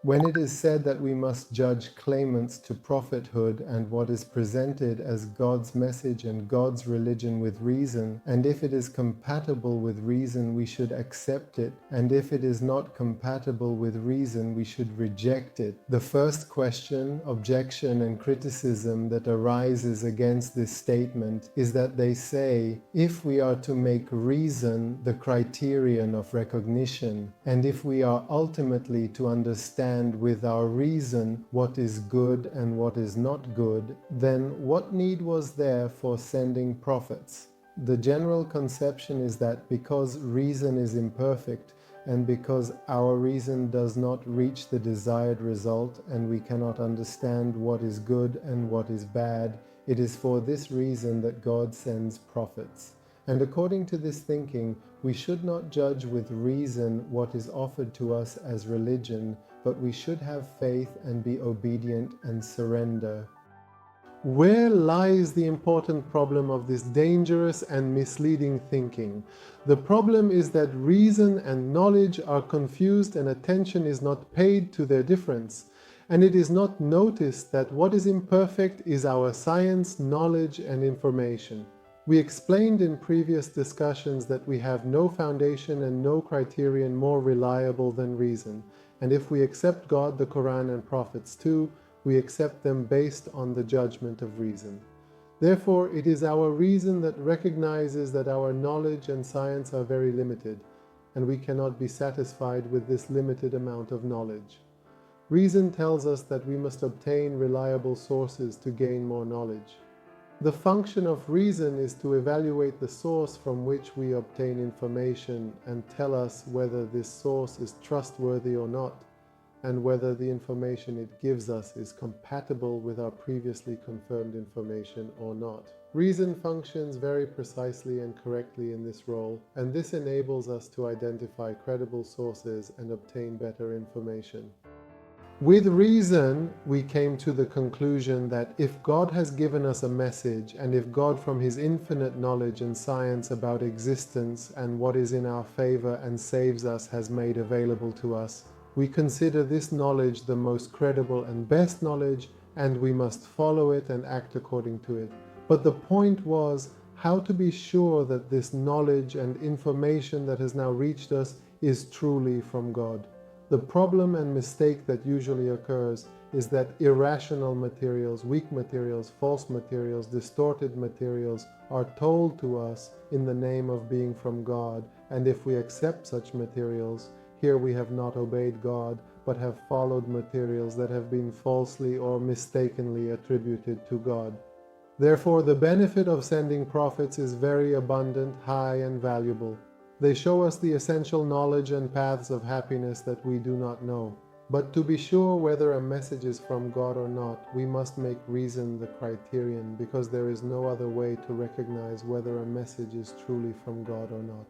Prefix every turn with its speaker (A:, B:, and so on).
A: When it is said that we must judge claimants to prophethood and what is presented as God's message and God's religion with reason, and if it is compatible with reason, we should accept it, and if it is not compatible with reason, we should reject it. The first question, objection, and criticism that arises against this statement is that they say, if we are to make reason the criterion of recognition, and if we are ultimately to understand with our reason what is good and what is not good, then what need was there for sending prophets? The general conception is that because reason is imperfect and because our reason does not reach the desired result and we cannot understand what is good and what is bad, it is for this reason that God sends prophets. And according to this thinking, we should not judge with reason what is offered to us as religion, but we should have faith and be obedient and surrender. Where lies the important problem of this dangerous and misleading thinking? The problem is that reason and knowledge are confused and attention is not paid to their difference. And it is not noticed that what is imperfect is our science, knowledge, and information. We explained in previous discussions that we have no foundation and no criterion more reliable than reason. And if we accept God, the Quran, and prophets too, we accept them based on the judgment of reason. Therefore, it is our reason that recognizes that our knowledge and science are very limited, and we cannot be satisfied with this limited amount of knowledge. Reason tells us that we must obtain reliable sources to gain more knowledge. The function of reason is to evaluate the source from which we obtain information and tell us whether this source is trustworthy or not, and whether the information it gives us is compatible with our previously confirmed information or not. Reason functions very precisely and correctly in this role, and this enables us to identify credible sources and obtain better information. With reason, we came to the conclusion that if God has given us a message, and if God from His infinite knowledge and science about existence and what is in our favor and saves us has made available to us, we consider this knowledge the most credible and best knowledge, and we must follow it and act according to it. But the point was how to be sure that this knowledge and information that has now reached us is truly from God. The problem and mistake that usually occurs is that irrational materials, weak materials, false materials, distorted materials are told to us in the name of being from God, and if we accept such materials, here we have not obeyed God, but have followed materials that have been falsely or mistakenly attributed to God. Therefore, the benefit of sending prophets is very abundant, high, and valuable. They show us the essential knowledge and paths of happiness that we do not know. But to be sure whether a message is from God or not, we must make reason the criterion, because there is no other way to recognize whether a message is truly from God or not.